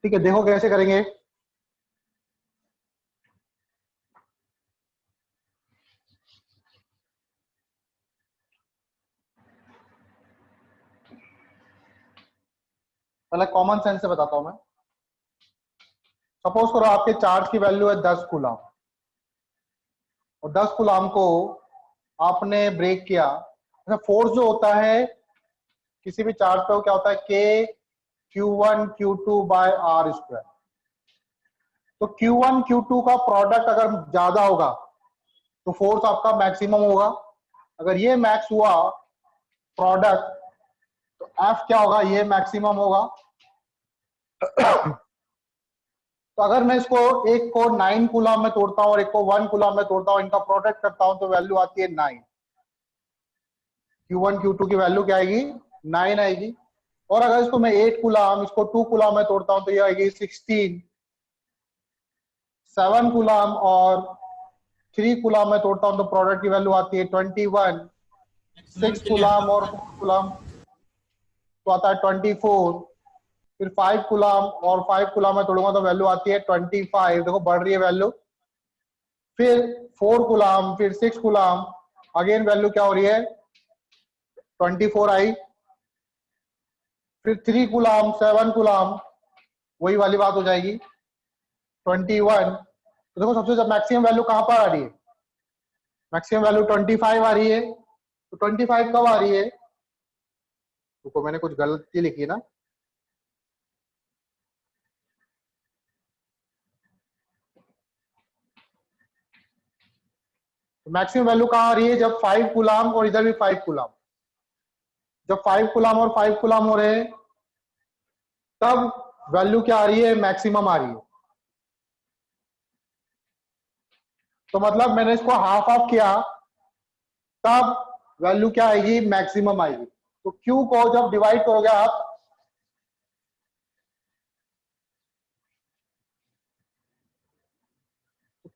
ठीक है, देखो कैसे करेंगे। पहले कॉमन सेंस से बताता हूं मैं। सपोज करो आपके चार्ज की वैल्यू है 10 कूलम, और 10 कूलम को आपने ब्रेक किया। अच्छा, फोर्स जो होता है किसी भी चार्ज पे वो क्या होता है, के Q1 Q2 bye r square. तो Q1 Q2 का प्रोडक्ट अगर ज्यादा होगा तो फोर्स आपका मैक्सिमम होगा। अगर ये मैक्स हुआ प्रोडक्ट तो F क्या होगा, ये मैक्सिमम होगा। तो अगर मैं इसको एक को 9 कूलम में तोड़ता हूं और एक को 1 कूलम में तोड़ता हूं, इनका प्रोडक्ट करता हूं तो वैल्यू आती है 9। Q1 Q2 की वैल्यू क्या आएगी, 9 आएगी। और अगर इसको मैं 8 कूलम, इसको 2 कूलम में तोड़ता हूं तो ये आएगी 16। 7 कूलम और 3 कूलम में तोड़ता हूं तो प्रोडक्ट की वैल्यू आती है 21। 6 कूलम और 4 कूलम तो आता है 24। फिर 5 कूलम और 5 कूलम में तोड़ूंगा तो वैल्यू आती है 25। देखो बढ़ रही है वैल्यू। फिर 4 कूलम, फिर 6 कूलम, अगेन वैल्यू क्या हो रही है, 24 आई। फिर 3 कूलम, 7 कूलम, वही वाली बात हो जाएगी 21। तो देखो सबसे ज्यादा मैक्सिमम वैल्यू कहां पर आ रही है, मैक्सिमम वैल्यू 25 आ रही है। तो 25 कब आ रही है, तो मैंने कुछ गलती लिखी है ना। तो मैक्सिमम वैल्यू कहां आ रही है, जब 5 कूलम और इधर भी 5 कूलम, जब 5 कूलम और 5 कूलम हो रहे हैं तब वैल्यू क्या आ रही है, मैक्सिमम आ रही है। तो मतलब मैंने इसको हाफ ऑफ किया तब वैल्यू क्या आएगी, मैक्सिमम आएगी। तो Q को जब डिवाइड करोगे आप,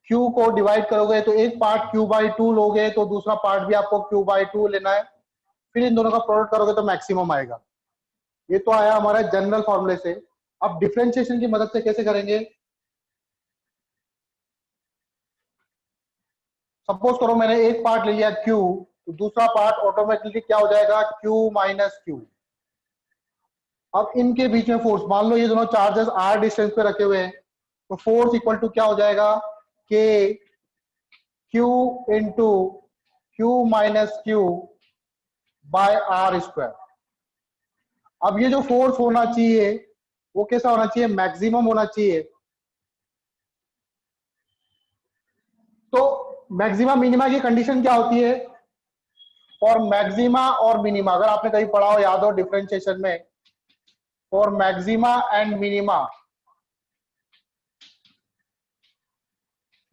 Q को डिवाइड करोगे तो एक पार्ट Q/2 लोगे तो दूसरा पार्ट भी आपको Q/2 लेना है। फिर इन दोनों का प्रोडक्ट करोगे तो मैक्सिमम आएगा। ये तो आया हमारा जनरल फॉर्मूले से। अब डिफरेंशिएशन की मदद से कैसे करेंगे। सपोज करो मैंने एक पार्ट ले लिया Q, तो दूसरा पार्ट ऑटोमेटिकली क्या हो जाएगा, Q माइनस Q। अब इनके बीच में फोर्स, मान लो ये दोनों चार्जेस r डिस्टेंस पे रखे हुए हैं, तो फोर्स इक्वल टू क्या हो जाएगा, K Q into Q minus Q by r square. अब ये जो फोर्स होना चाहिए वो कैसा होना चाहिए, मैक्सिमम होना चाहिए। तो मैक्सिमा मिनिमा की कंडीशन क्या होती है, फॉर मैक्सिमा और मिनिमा, अगर आपने कहीं पढ़ा हो, याद हो डिफरेंशिएशन में, for maxima and minima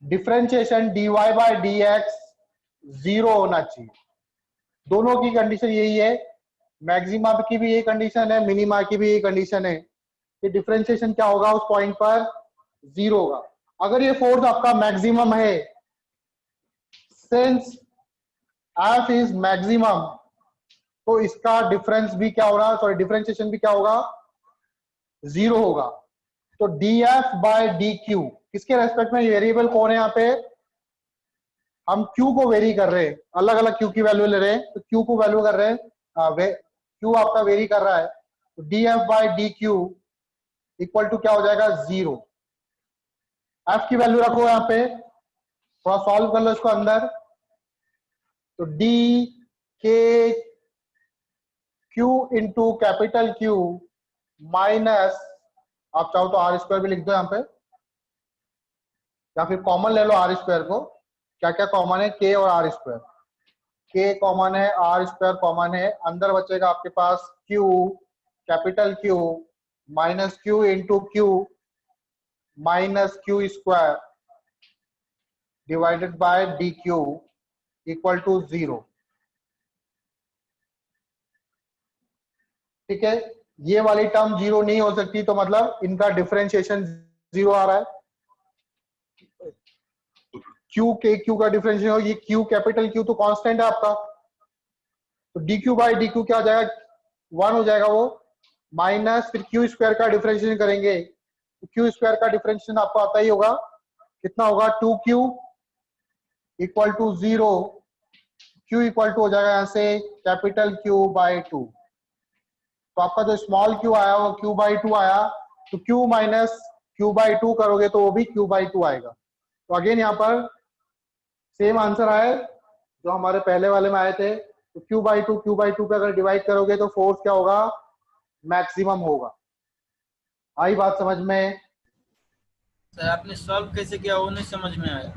differentiation dy by dx 0 होना चाहिए। दोनों की कंडीशन यही है, मैक्सिमा की भी यही कंडीशन है, मिनिमा की भी यही कंडीशन है कि डिफरेंशिएशन क्या होगा उस पॉइंट पर, 0 होगा। अगर ये फोर्स आपका मैक्सिमम है, सिंस F इज मैक्सिमम, तो इसका डिफरेंस भी क्या होगा, सॉरी डिफरेंशिएशन भी क्या होगा, 0 होगा। तो dF बाय dQ, किसके रेस्पेक्ट में, वेरिएबल कौन है यहाँ पे, हम Q को वेरी कर रहे हैं, अलग अलग Q की वैल्यू ले रहे हैं, तो Q को वैल्यू कर रहे हैं, Q आपका वेरी कर रहा है, तो dF by dQ equal to क्या हो जाएगा, 0। F की वैल्यू रखो यहाँ पे, थोड़ा सॉल्व कर लो इसको अंदर। तो d k Q into capital Q minus, आप चाहो तो आर स्क्वायर भी लिख दो यहाँ पे, या फिर कॉमन ले लो आर स्क्वायर को। क्या क्या कॉमन है, के और आर स्क्वायर, के कॉमन है, आर स्क्वायर कॉमन है, अंदर बचेगा आपके पास Q capital Q minus Q into Q minus Q square divided by dQ equal to 0। ठीक है, ये वाली टर्म 0 नहीं हो सकती, तो मतलब इनका डिफरेंशिएशन 0 आ रहा है। Q के Q का डिफरेंशिएशन हो, ये Q कैपिटल Q तो कांस्टेंट है आपका, तो dQ बाई dQ क्या हो जाएगा, 1 हो जाएगा वो, माइनस फिर Q स्क्वायर का डिफरेंशिएशन करेंगे क्यू स्क्वायर का डिफरेंशिएशन आपको आता ही होगा, कितना होगा 2q equal to 0, q equal to हो जाएगा यहाँ से कैपिटल Q बाई 2। तो आपका जो स्मॉल q आया वो q बाई 2 आया, तो q माइनस q बाई 2 करोगे तो वो भी q बाई 2 आएगा। तो अगेन यहाँ पर सेम आंसर आए जो हमारे पहले वाले में आए थे। तो q बाई 2 पे अगर डिवाइड करोगे तो फोर्स क्या होगा, मैक्सिमम होगा। आई बात समझ में? सर आपने सॉल्व कैसे किया वो नहीं समझ में आया।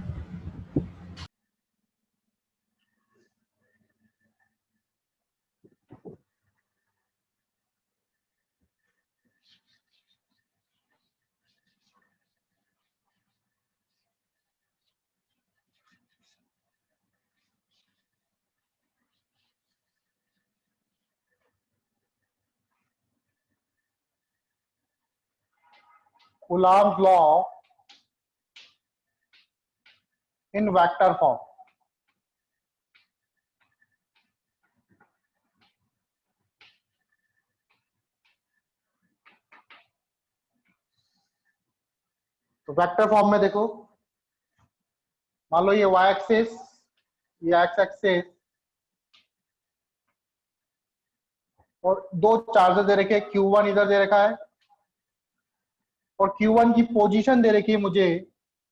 Coulomb's law in vector form। तो वेक्टर फॉर्म में देखो, मान लो ये y एक्सिस, ये x एक्सिस, और दो चार्जेस दे रखे हैं, Q1 इधर दे रखा है और Q1 की पोजीशन दे रखी है मुझे,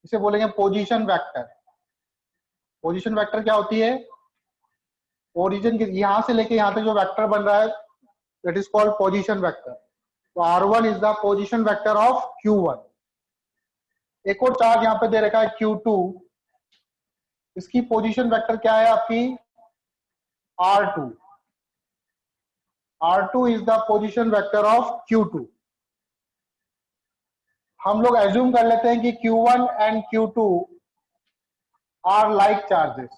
इसे बोलेंगे पोजीशन वेक्टर। पोजीशन वेक्टर क्या होती है, ओरिजिन के यहां से लेके यहां तक जो वेक्टर बन रहा है that is called position vector. तो R1 is the position vector of Q1। एक और चार्ज यहाँ पे दे रखा है Q2, इसकी पोजीशन वेक्टर क्या है आपकी R2। R2 is the position vector of Q2। हम लोग एज्यूम कर लेते हैं कि Q1 and Q2 are like charges.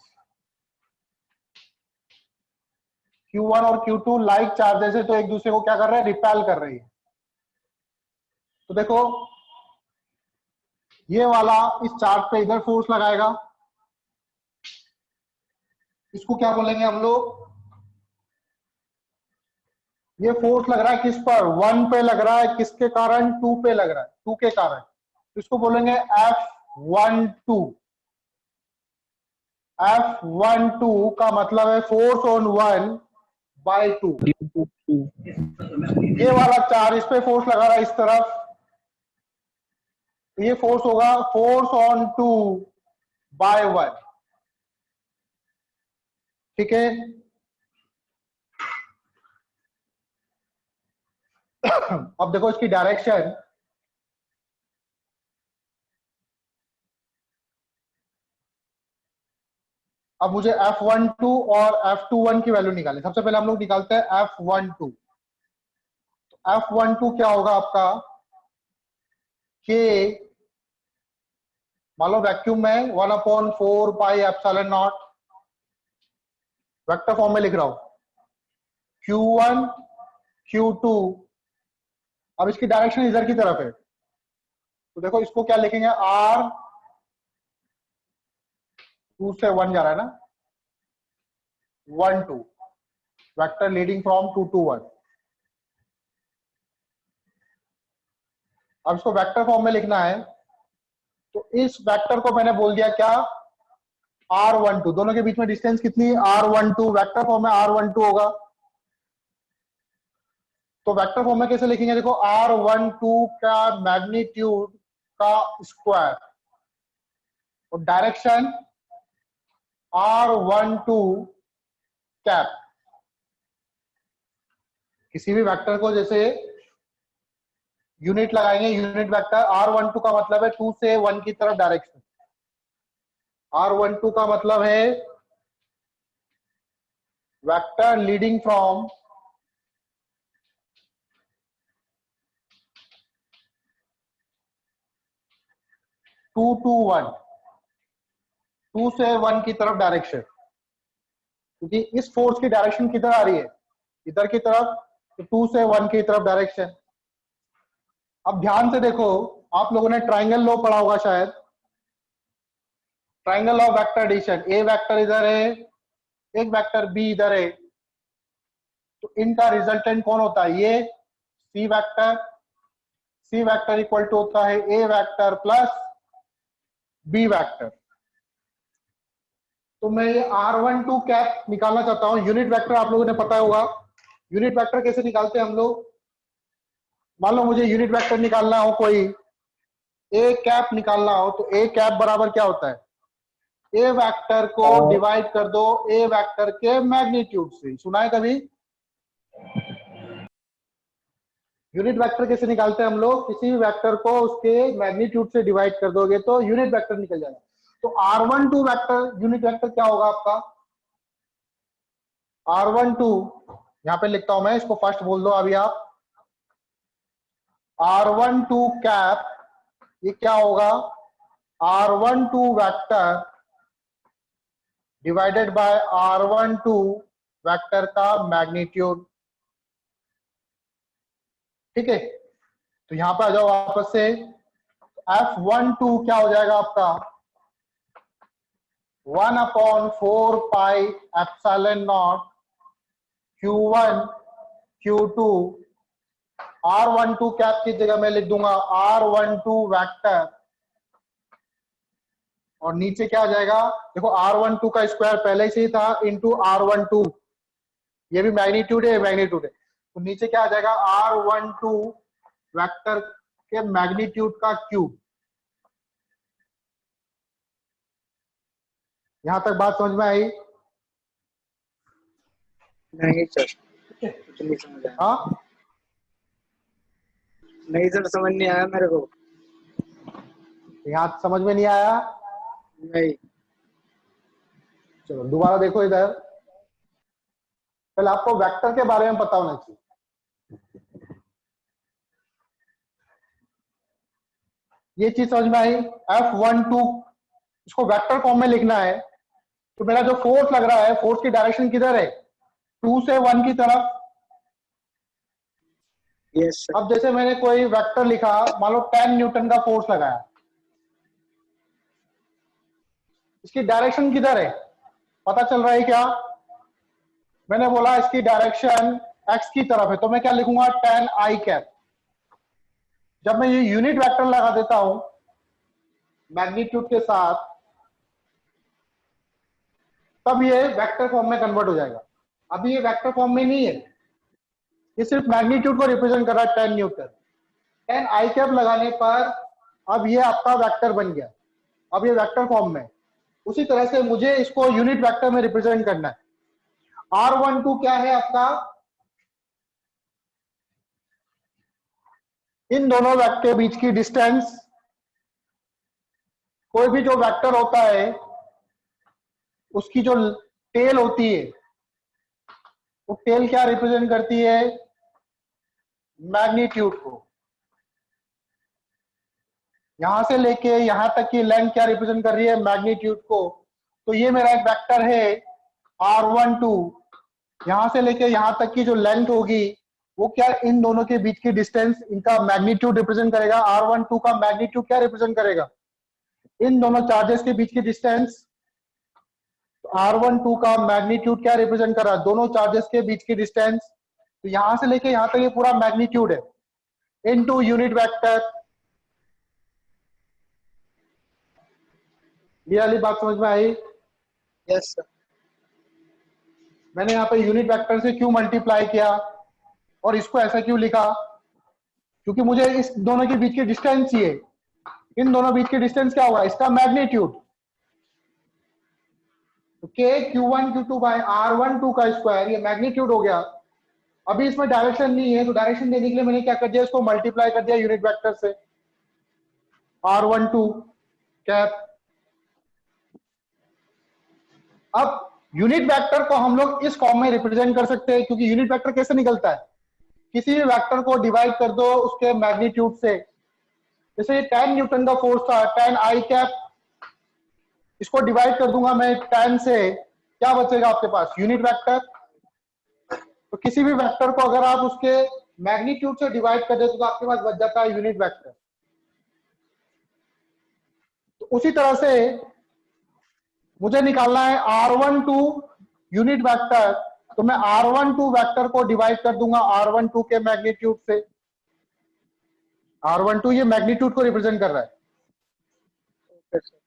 Q1 और Q2 लाइक चार्जेस है, तो एक दूसरे को क्या कर रहे हैं, रिपेल कर रही है। तो देखो ये वाला इस चार्ज पे इधर फोर्स लगाएगा, इसको क्या बोलेंगे हम लोग, ये फोर्स लग रहा है किस पर, 1 पे लग रहा है, किसके कारण, 2 पे लग रहा है, 2 के कारण। इसको बोलेंगे F12। F12 का मतलब है फोर्स ऑन 1 बाई 2। ये वाला चार्ज इस पे फोर्स लगा रहा है इस तरफ, ये फोर्स होगा फोर्स ऑन 2 बाय 1। ठीक है, अब देखो इसकी डायरेक्शन, अब मुझे F12 और F21 की वैल्यू निकालनी। सबसे पहले हम लोग निकालते हैं F12। तो F12 क्या होगा आपका, K, मान लो वैक्यूम में 1/4 pi epsilon not, vector form में लिख रहा हूं, Q1 Q2। अब इसकी डायरेक्शन इधर की तरफ है, तो देखो इसको क्या लिखेंगे, R 2 से 1 जा रहा है ना, 1 2, वेक्टर लीडिंग फ्रॉम 2 to 1। अब इसको वेक्टर फॉर्म में लिखना है, तो इस वेक्टर को मैंने बोल दिया क्या, R12। दोनों के बीच में डिस्टेंस कितनी, R12। वेक्टर फॉर्म में R12 होगा। तो वेक्टर फॉर्म में कैसे लिखेंगे, देखो R12 का मैग्नीट्यूड का स्क्वायर और डायरेक्शन R12 कैप। किसी भी वेक्टर को जैसे यूनिट लगाएंगे, यूनिट वेक्टर R12 का मतलब है 2 से 1 की तरफ डायरेक्शन। R12 का मतलब है वेक्टर लीडिंग फ्रॉम 2 to 1, 2 से 1 की तरफ डायरेक्शन। क्योंकि इस फोर्स की डायरेक्शन किधर आ रही है, इधर की तरफ, तो 2 से 1 की तरफ डायरेक्शन। अब ध्यान से देखो, आप लोगों ने ट्राइंगल लॉ पढ़ा होगा शायद, triangle of vector addition. A vector इधर है, एक वेक्टर बी इधर है, तो इनका रिजल्टेंट कौन होता है, ये C vector, C vector equal to होता है A vector plus B vector. तो मैं ये r12 कैप निकालना चाहता हूं। यूनिट वेक्टर आप लोगों ने पता होगा, यूनिट वेक्टर कैसे निकालते हैं हम लोग। मान लो मुझे यूनिट वेक्टर निकालना हो, कोई ए कैप निकालना हो, तो ए कैप बराबर क्या होता है, ए वेक्टर को डिवाइड कर दो ए वेक्टर के मैग्नीट्यूड से। सुना है कभी? यूनिट वेक्टर कैसे निकालते हैं हम लोग, किसी भी वेक्टर को उसके मैग्नीट्यूड से डिवाइड कर दोगे तो यूनिट वेक्टर निकल जाएगा। तो r12 वेक्टर यूनिट वेक्टर क्या होगा आपका, r12 यहां पे लिखता हूं मैं, इसको फर्स्ट बोल दो अभी आप। r12 कैप ये क्या होगा, r12 vector divided by r12 vector का मैग्नीट्यूड। ठीक है, तो यहां पर आ जाओ वापस से। f12 क्या हो जाएगा आपका, 1/4 pi epsilon not q1 q2। r12 cap की जगह मैं लिख दूंगा r12 वेक्टर, और नीचे क्या आ जाएगा, देखो r12 का स्क्वायर पहले से ही था इंटू r12, ये भी मैग्नीट्यूड है, मैग्नीट्यूड है, तो नीचे क्या आ जाएगा r12 वेक्टर के मैग्नीट्यूड का क्यूब। यहां तक बात समझ में आई? नहीं सर, कुछ नहीं समझ आया। हाँ, नहीं सर, समझ नहीं आया मेरे को। यहां समझ में नहीं आया? नहीं। चलो दोबारा देखो इधर। पहले आपको वेक्टर के बारे में पता होना चाहिए। ये चीज समझ में आई? f12 इसको वेक्टर फॉर्म में लिखना है, तो मेरा जो फोर्स लग रहा है, फोर्स की डायरेक्शन किधर है, 2 से 1 की तरफ। Yes sir. अब जैसे मैंने कोई वेक्टर लिखा, मान लो 10 न्यूटन का फोर्स लगाया, इसकी डायरेक्शन किधर है, पता चल रहा है क्या? मैंने बोला इसकी डायरेक्शन x की तरफ है, तो मैं क्या लिखूंगा, 10 i कैप। जब मैं ये यूनिट वेक्टर लगा देता हूं मैग्नीट्यूड के साथ, तब ये वेक्टर फॉर्म में कन्वर्ट हो जाएगा। अभी ये वेक्टर फॉर्म में नहीं है, ये सिर्फ मैग्नीट्यूड को रिप्रेजेंट कर रहा है, 10 न्यूटन। 10 आई कैप लगाने पर अब ये आपका वेक्टर बन गया, अब ये वेक्टर फॉर्म में। उसी तरह से मुझे इसको यूनिट वेक्टर में रिप्रेजेंट करना है। r12 क्या है आपका, इन दोनों वेक्टर के बीच की डिस्टेंस। कोई भी जो वेक्टर होता है उसकी जो टेल होती है, वो टेल क्या रिप्रेजेंट करती है, मैग्नीट्यूड को। यहां से लेके यहां तक की लेंथ क्या रिप्रेजेंट कर रही है, मैग्नीट्यूड को। तो ये मेरा एक वेक्टर है r12, यहां से लेके यहां तक की जो लेंथ होगी वो क्या, इन दोनों के बीच की डिस्टेंस, इनका मैग्नीट्यूड रिप्रेजेंट करेगा। r12 का मैग्नीट्यूड क्या रिप्रेजेंट करेगा, इन दोनों चार्जेस के बीच की डिस्टेंस। r12 का मैग्नीट्यूड क्या रिप्रेजेंट कर रहा है, दोनों चार्जेस के बीच की डिस्टेंस। तो यहां से लेके यहां तक ये पूरा मैग्नीट्यूड है, इनटू यूनिट वेक्टर। ये वाली बात समझ में आई? Yes sir. मैंने यहाँ पे यूनिट वेक्टर से क्यों मल्टीप्लाई किया और इसको ऐसा क्यों लिखा, क्योंकि मुझे इस दोनों के बीच की डिस्टेंस चाहिए। इन दोनों बीच की डिस्टेंस क्या होगा, इसका मैग्नीट्यूड। तो k q1 q2 by r12 का स्क्वायर, ये मैग्नीट्यूड हो गया। अभी इसमें डायरेक्शन नहीं है, तो डायरेक्शन देने के लिए मैंने क्या कर दिया, इसको मल्टीप्लाई कर दिया यूनिट वेक्टर से, r12 कैप। अब यूनिट वेक्टर को हम लोग इस फॉर्म में रिप्रेजेंट कर सकते हैं, क्योंकि यूनिट वेक्टर कैसे निकलता है, किसी भी वेक्टर को डिवाइड कर दो उसके मैग्नीट्यूड से। जैसे 10 न्यूटन का फोर्स था, 10 आई कैप, इसको डिवाइड कर दूंगा मैं 10 से, क्या बचेगा आपके पास, यूनिट वेक्टर। तो किसी भी वेक्टर को अगर आप उसके मैग्नीट्यूड से डिवाइड कर देते तो आपके पास बच जाता है यूनिट वेक्टर। तो उसी तरह से मुझे निकालना है r12 यूनिट वेक्टर, तो मैं r12 वेक्टर को डिवाइड कर दूंगा r12 के मैग्नीट्यूड से। R12 ये मैग्नीट्यूड को रिप्रेजेंट कर रहा है। Okay sir.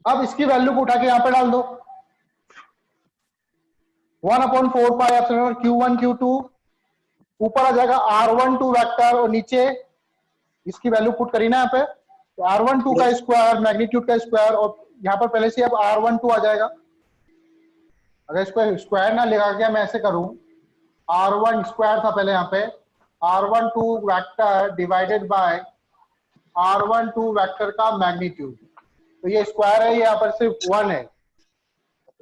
अब इसकी वैल्यू को उठा के यहां पे डाल दो, 1/4 पाई एप्सिलॉन Q1 Q2, ऊपर आ जाएगा R12 वेक्टर और नीचे इसकी वैल्यू पुट करी ना यहाँ पे, तो R12 का स्क्वायर मैग्नीट्यूड का स्क्वायर, और यहाँ पर पहले से अब R12 आ जाएगा। अगर इसको स्क्वायर ना लगा के मैं ऐसे करूं, R1 स्क्वायर था पहले यहाँ पे, R12 vector divided by R12 vector का मैग्नीट्यूड, तो ये स्क्वायर है, ये यहाँ पर सिर्फ 1 है,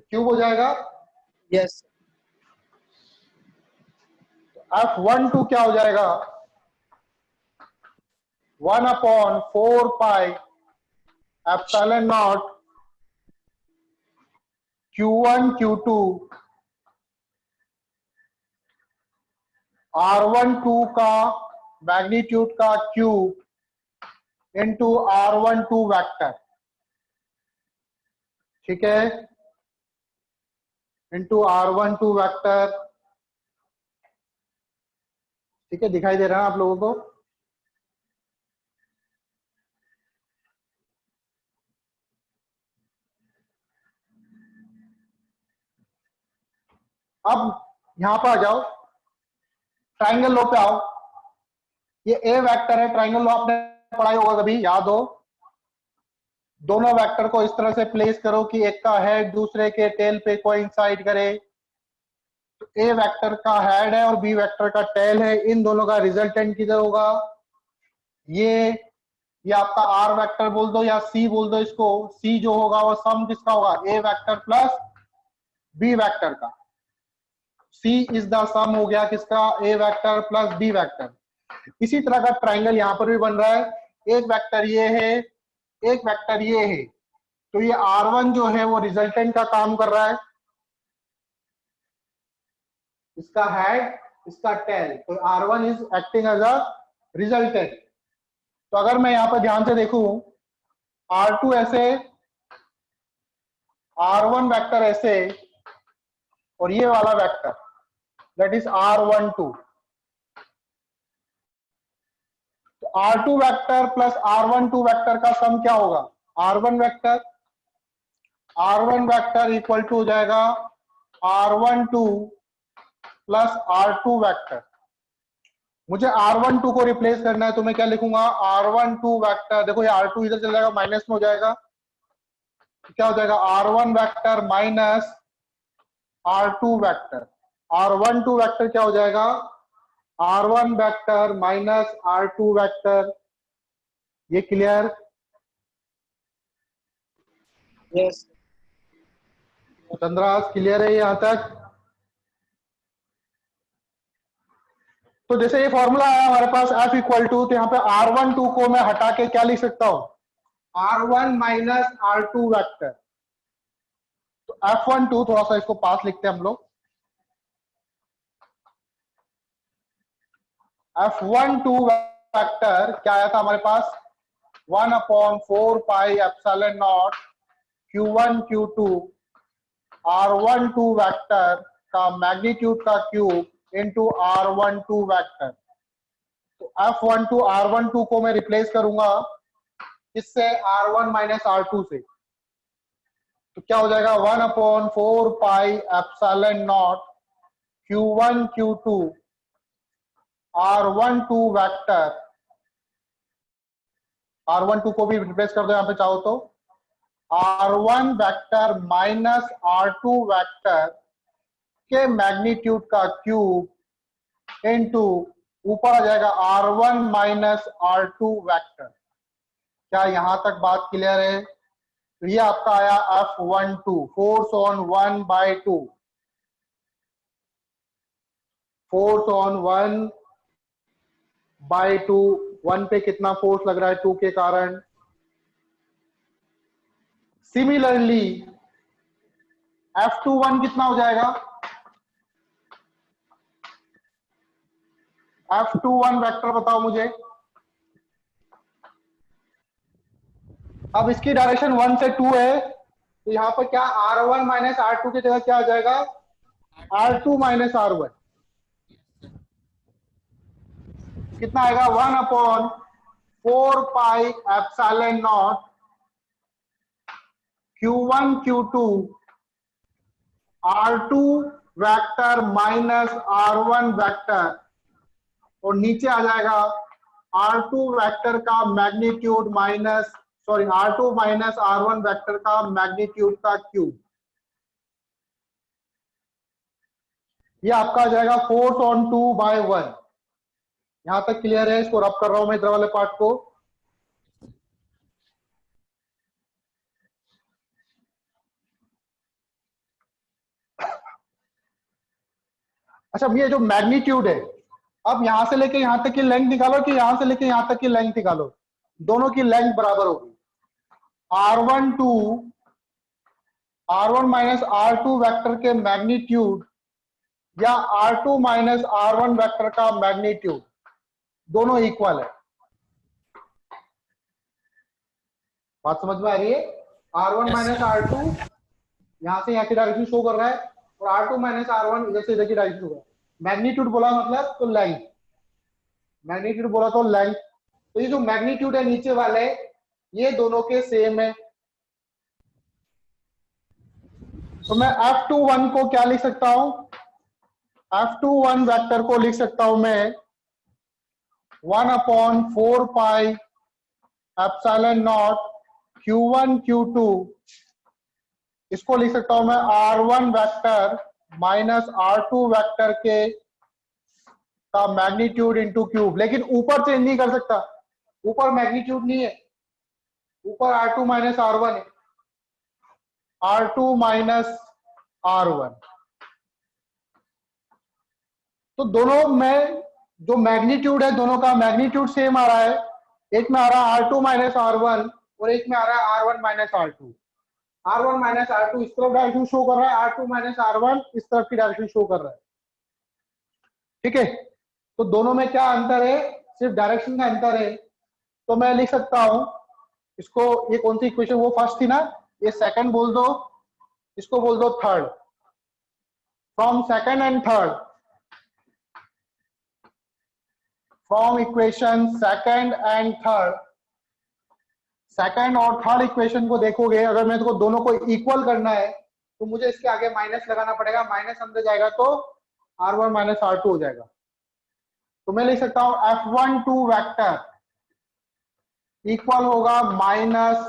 क्यूब हो जाएगा। यस F12 क्या हो जाएगा, 1/4 pi epsilon not Q1 Q2 R12 का मैग्नीट्यूड का क्यूब इंटू R12 वेक्टर, ठीक है, इंटू R12 वेक्टर, ठीक है, दिखाई दे रहा है आप लोगों को। अब यहां पर आ जाओ, ट्राइंगल लॉ पे आओ, ये ए वेक्टर है, ट्राइंगल लॉ आपने पढ़ाई होगा कभी, याद हो। दोनों वेक्टर को इस तरह से प्लेस करो कि एक का हेड दूसरे के टेल पे कोइंसाइड करे, तो ए वेक्टर का हेड है और बी वेक्टर का टेल है, इन दोनों का रिजल्टेंट किधर होगा, ये आपका आर वेक्टर बोल दो या सी बोल दो इसको, सी जो होगा वो सम किसका होगा, ए वेक्टर प्लस बी वेक्टर का, सी इज द सम हो गया किसका, ए वेक्टर प्लस बी वेक्टर। इसी तरह का ट्राइंगल यहां पर भी बन रहा है, एक वेक्टर ये है, एक वेक्टर ये है, तो ये R1 जो है वो रिजल्टेंट का काम कर रहा है, इसका हेड इसका टेल, तो R1 is acting as a resultant. तो अगर मैं यहां पर ध्यान से देखूं, R2 ऐसे, R1 वेक्टर ऐसे, और ये वाला वेक्टर दैट इज R12, तो R2 vector plus R12 vector का सम क्या होगा, R1 vector, R1 vector equal to हो जाएगा R12 प्लस R2 वेक्टर। मुझे R12 को रिप्लेस करना है, तो मैं क्या लिखूंगा, R12 वेक्टर, देखो ये R2 इधर चल जाएगा, माइनस में हो जाएगा, तो क्या हो जाएगा R1 vector minus R2 vector, R12 vector क्या हो जाएगा, R1 vector minus R2 vector. ये क्लियर, यस चंद्रास क्लियर है यहां तक। तो जैसे ये फॉर्मूला आया हमारे पास F इक्वल टू, तो यहाँ पे R12 को मैं हटा के क्या लिख सकता हूं, R1 माइनस R2 वेक्टर, तो F12 थोड़ा सा इसको पास लिखते हैं हम लोग, F12 वेक्टर क्या आया था हमारे पास, 1/4 pi epsilon not Q1 Q2 R12 vector का मैग्नीट्यूड का क्यूब इंटू R12 वेक्टर। तो F12 R12 को मैं रिप्लेस करूंगा इससे, R1 माइनस R2 से, तो क्या हो जाएगा 1/4 pi epsilon not Q1 Q2 R12 vector, R12 को भी रिप्लेस कर दो यहां पे चाहो तो, R1 vector minus R2 vector के मैग्नीट्यूड का क्यूब इनटू ऊपर आ जाएगा R1 माइनस R2 वेक्टर। क्या यहां तक बात क्लियर है, तो ये आपका आया F12, force on 1/2, force on 1/2, 1 पे कितना फोर्स लग रहा है 2 के कारण। सिमिलरली F21 कितना हो जाएगा, F21 वेक्टर बताओ मुझे। अब इसकी डायरेक्शन 1 से 2 है, तो यहां पर क्या R1 माइनस R2 की जगह क्या आ जाएगा, R2 माइनस R1। कितना आएगा 1/4 pi epsilon not Q1 Q2 R2 vector minus R1 vector, और नीचे आ जाएगा R2 वेक्टर का magnitude minus R2 minus R1 vector का मैग्नीट्यूड का क्यूब। ये आपका आ जाएगा 4/2/1। यहां तक क्लियर है? इसको रब कर रहा हूं मैं इधर वाले पार्ट को। अच्छा, ये जो मैग्नीट्यूड है, अब यहां से लेके यहां तक की लेंथ निकालो कि यहां से लेके यहां तक की लेंथ निकालो, दोनों की लेंथ बराबर होगी। R1 माइनस R2 वेक्टर के मैग्नीट्यूड या R2 माइनस R1 वेक्टर का मैग्नीट्यूड दोनों इक्वल है। बात समझ में आ रही है? R1 माइनस R2 यहां से यहां की डायरेक्शन शो कर रहा है, और R2 माइनस R1 इधर से इधर की डायरेक्शन शो कर रहा है। मैग्नीट्यूड बोला मतलब तो लेंथ, मैग्नीट्यूड बोला तो लेंथ। तो ये जो मैग्नीट्यूड है नीचे वाले, ये दोनों के सेम है। तो मैं F21 को क्या लिख सकता हूं? F21 वेक्टर को लिख सकता हूं मैं 1/4 pi epsilon not Q1 Q2, इसको लिख सकता हूं मैं R1 vector minus R2 vector के का मैग्नीट्यूड इंटू क्यूब। लेकिन ऊपर चेंज नहीं कर सकता, ऊपर मैग्नीट्यूड नहीं है, ऊपर R2 माइनस R1 है, R2 माइनस R1। तो दोनों में जो मैग्नीट्यूड है, दोनों का मैग्नीट्यूड सेम आ रहा है। एक में आ रहा है R2 माइनस R1 और एक में आ रहा है R1 minus R2। R1 minus R2 इस तरफ डायरेक्शन शो कर रहा है, R2 माइनस R1 इस तरफ की डायरेक्शन शो कर रहा है। ठीक है, तो दोनों में क्या अंतर है? सिर्फ डायरेक्शन का अंतर है। तो मैं लिख सकता हूं इसको, ये कौन सी इक्वेशन, वो फर्स्ट थी ना, ये सेकंड बोल दो, इसको बोल दो third. From second and third, from equation second and third, second और थर्ड इक्वेशन को देखोगे, अगर मैं इसको दोनों को इक्वल करना है तो मुझे इसके आगे माइनस लगाना पड़ेगा। माइनस अंदर जाएगा तो R1 माइनस R2 हो जाएगा। तो मैं लिख सकता हूं F12 वेक्टर इक्वल होगा माइनस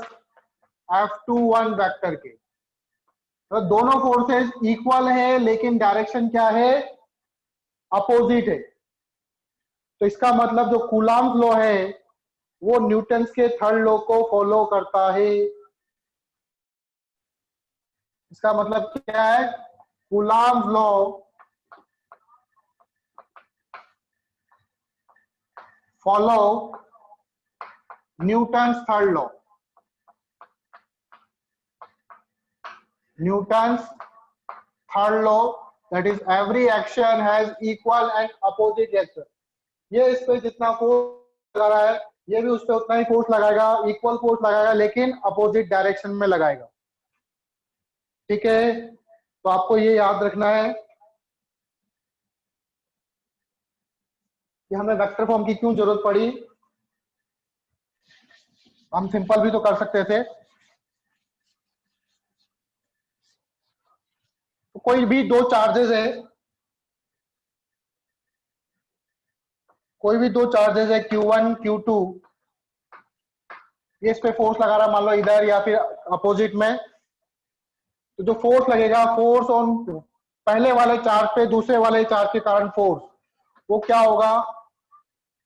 F21 वेक्टर के। तो दोनों फोर्सेस इक्वल है लेकिन डायरेक्शन क्या है? अपोजिट है। तो इसका मतलब जो कूलॉम्स लॉ है वो न्यूटन्स के थर्ड लॉ को फॉलो करता है। इसका मतलब क्या है? Coulomb's law follow Newton's third law. Newton's third law, that is every action has equal and opposite reaction। ये इस पे जितना फोर्स लगा रहा है, ये भी उस पे उतना ही फोर्स लगाएगा, इक्वल फोर्स लगाएगा लेकिन अपोजिट डायरेक्शन में लगाएगा। ठीक है, तो आपको ये याद रखना है कि हमें वेक्टर फॉर्म की क्यों जरूरत पड़ी। हम सिंपल भी तो कर सकते थे। तो कोई भी दो चार्जेस है, कोई भी दो चार्जेस है Q1 Q2, ये इस पे फोर्स लगा रहा है मान लो इधर या फिर अपोजिट में। तो जो फोर्स लगेगा, फोर्स ऑन पहले वाले चार्ज पे दूसरे वाले चार्ज के कारण फोर्स, वो क्या होगा?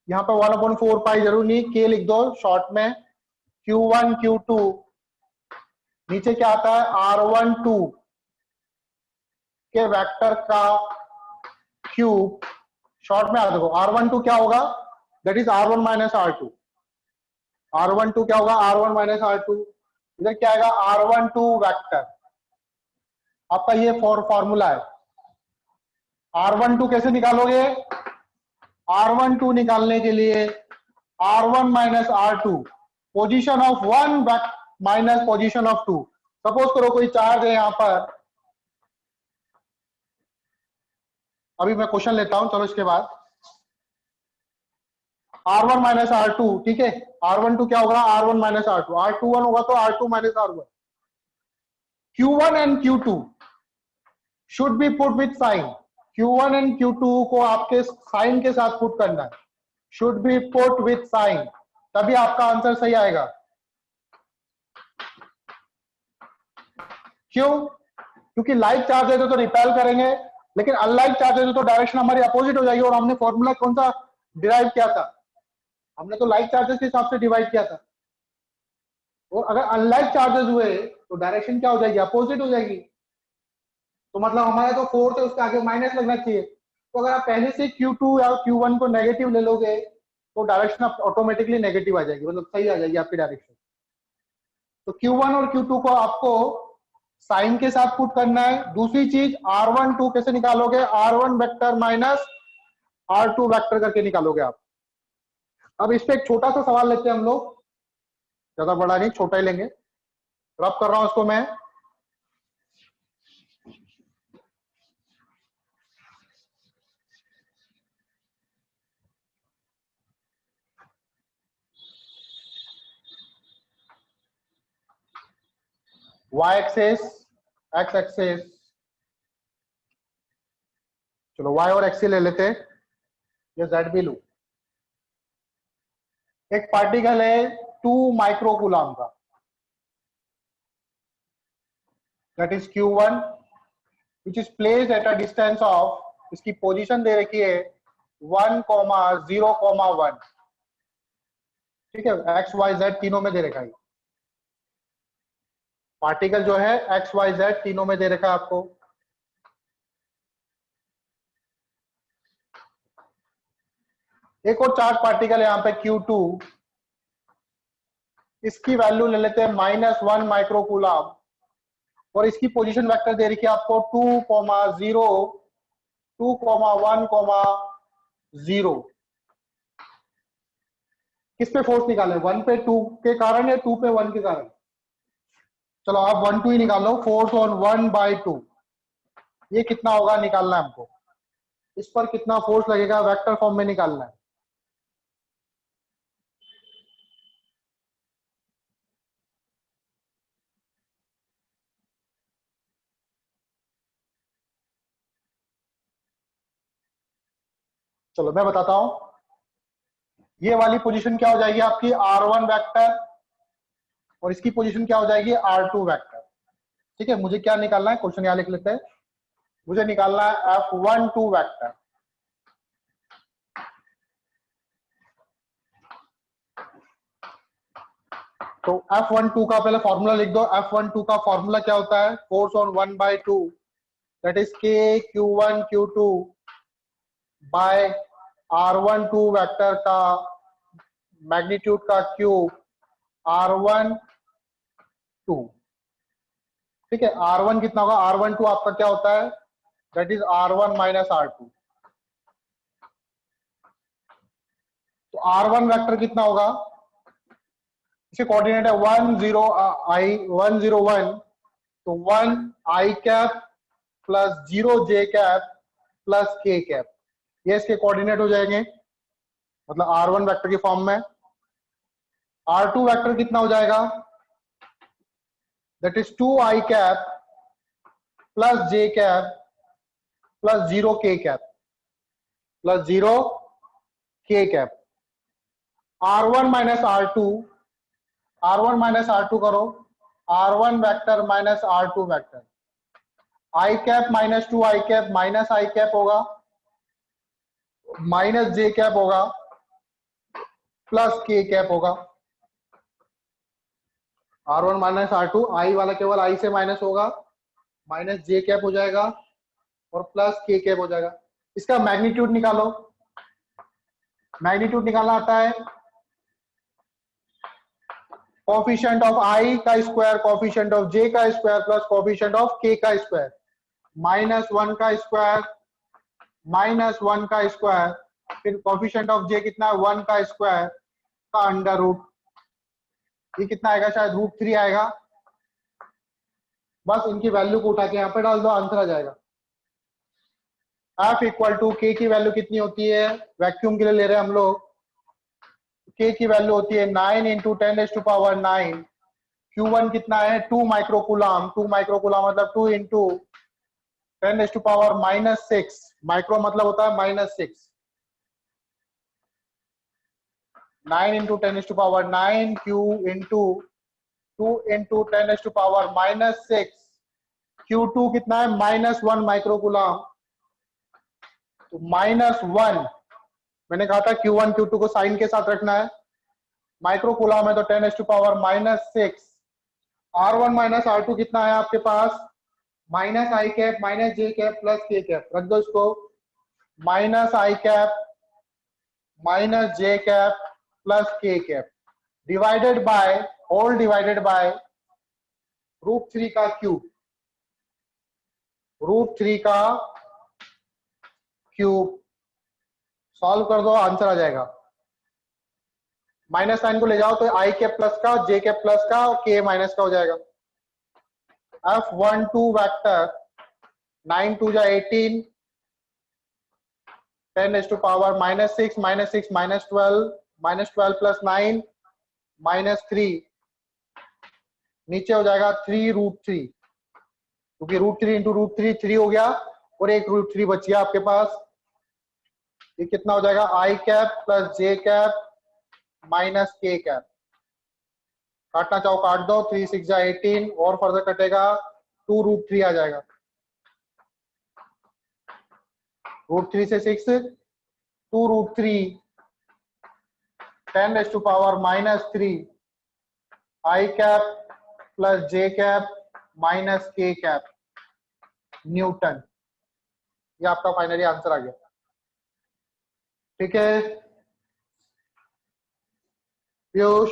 यहाँ पर 1/4 पाई जरूर नहीं, के लिख दो शॉर्ट में। Q1 Q2 नीचे क्या आता है? R12 के वेक्टर का क्यूब, शॉर्ट में आ देखो R12 क्या होगा? That is R1 minus R2। R12 क्या होगा? R1 minus R2। इधर क्या आएगा? R12 vector. आपका ये फॉर्मूला है। R12 कैसे निकालोगे? R12 निकालने के लिए R1 minus R2 position of one minus position of two. Suppose करो कोई चार्ज है यहां पर, अभी मैं क्वेश्चन लेता हूं, चलो इसके बाद। R1 माइनस R2, ठीक है। R12 क्या होगा, R1 माइनस R2, R21 होगा तो R2 minus R1। Q1 and Q2 should be put with sign. Q1 and Q2 को आपके साइन के साथ पुट करना है, should be put with sign, तभी आपका आंसर सही आएगा। क्यों? क्योंकि लाइक चार्ज है तो रिपेल करेंगे, लेकिन अनलाइक चार्ज है तो डायरेक्शन हमारी अपोजिट हो जाएगी। और हमने फॉर्मूला कौन सा डिराइव किया था, हमने तो लाइक चार्जेस के हिसाब से डिवाइड किया था। और अगर अनलाइक चार्जेस हुए तो डायरेक्शन क्या हो जाएगी, अपोजिट हो जाएगी। तो मतलब हमारा तो फोर्थ है, उसके आगे माइनस लगना चाहिए। तो अगर आप पहले से Q2 या Q1 को नेगेटिव ले लोगे तो डायरेक्शन ऑटोमेटिकली नेगेटिव आ जाएगी, मतलब सही आ जाएगी आपकी डायरेक्शन। तो Q1 और Q2 को आपको साइन के साथ पुट करना है। दूसरी चीज R12 कैसे निकालोगे, R1 vector minus R2 vector करके निकालोगे आप। अब इस पे एक छोटा सा सवाल लेते हैं हम लोग, ज्यादा बड़ा नहीं, छोटा ही लेंगे। रब कर रहा हूं उसको मैं। Y एक्सेस, X एक्सेस, चलो Y और X ले लेते हैं, ये Z भी लू। एक पार्टिकल है 2 माइक्रोकूलम का, that is Q1 which is placed at a distance of, इसकी पोजीशन दे रखी है 1,0,1, ठीक है। X Y Z तीनों में दे रखा है। पार्टिकल जो है X Y Z तीनों में दे रखा है आपको। एक और चार्ज पार्टिकल है यहाँ पे Q2, इसकी वैल्यू ले लेते हैं -1 माइक्रोकूलम, और इसकी पोजीशन वेक्टर दे रखी है आपको 2,0, 2,1,0। किस पे फोर्स निकाले, 1 पे 2 के कारण या 2 पे 1 के कारण? चलो आप 1 2 ही निकालो। फोर्स ऑन 1/2, ये कितना होगा निकालना है हमको। इस पर कितना फोर्स लगेगा वेक्टर फॉर्म में निकालना है। चलो मैं बताता हूं। ये वाली पोजीशन क्या हो जाएगी आपकी, R1 वेक्टर, और इसकी पोजीशन क्या हो जाएगी, R2 वेक्टर। ठीक है, मुझे क्या निकालना है, क्वेश्चन यहां लिख लेते हैं। मुझे निकालना है F12 वेक्टर। तो F12 का पहले फॉर्मूला लिख दो। F12 का फॉर्मूला क्या होता है, force on 1/2, that is K Q1 Q2 by R12 vector का मैग्नीट्यूड का क्यूब R12। ठीक है, R1 कितना होगा, R12 आपका क्या होता है, that is R1 minus R2। तो R1 वेक्टर कितना होगा, इसके कोऑर्डिनेट है 1 0 1 तो 1 I cap plus 0 J cap plus K cap, ये इसके कोऑर्डिनेट हो जाएंगे, मतलब R1 वेक्टर की फॉर्म में। R2 वेक्टर कितना हो जाएगा, that is 2 I cap plus J cap plus 0 K cap plus 0 K cap. R1 minus R2, R1 minus R2 करो, R1 vector minus R2 vector, I cap minus 2 I cap minus I cap होगा, minus J cap होगा plus K cap होगा। R1 minus R2, I वाला केवल I से minus होगा, minus J cap हो जाएगा और प्लस K कैप हो जाएगा। इसका मैग्नीट्यूड निकालो। मैग्नीट्यूड निकालना आता है कोफिशिएंट ऑफ I का स्क्वायर, कोफिशिएंट ऑफ J का square plus coefficient of K का स्क्वायर, -1 का स्क्वायर, -1 का स्क्वायर, फिर कोफिशिएंट ऑफ J कितना है, 1 का स्क्वायर का अंडर रूट, ये कितना आएगा, शायद √3 आएगा। बस इनकी वैल्यू को उठा के यहाँ पे डाल दो, आंसर आ जाएगा। F इक्वल टू K की वैल्यू कितनी होती है, वैक्यूम के लिए ले रहे हैं हम लोग, के की वैल्यू होती है 9 इंटू 10⁻⁹। Q1 कितना है 2 माइक्रोकुलाम। 2 माइक्रोकुलाम मतलब 2 इंटू 10⁻⁻6। माइक्रो मतलब होता है -6। 9 into 10⁻⁹ Q into 2 into 10⁻⁻6। Q2 कितना है -1 माइक्रोकुलाम। तो -1, मैंने कहा था Q1 Q2 को साइन के साथ रखना है। माइक्रोकुलाम है तो 10⁻⁻6। R1 माइनस R2 कितना है आपके पास -i cap -j cap plus k cap. रख दो इसको -i cap -j cap plus k cap divided by whole divided by √3 का क्यूब। √3 का क्यूब सॉल्व कर दो, आंसर आ जाएगा। माइनस साइन को ले जाओ तो i कैप प्लस का, j कैप प्लस का और k माइनस का हो जाएगा। F12 वेक्टर 9 2 जा 18, 10⁻⁻6 -6 -12 प्लस 9 -3, नीचे हो जाएगा 3√3, क्योंकि √3 इंटू √3 3 हो गया और एक √3 बच गया आपके पास। ये कितना हो जाएगा i cap plus j cap minus k cap. काटना चाहो काट दो, 3 6 जा 18 और फर्दर कटेगा 2√3 आ जाएगा। √3 से 6 2√3 10⁻⁻3 i cap plus j cap minus k cap Newton. ये आपका फाइनली आंसर आ गया। ठीक है पीयूष।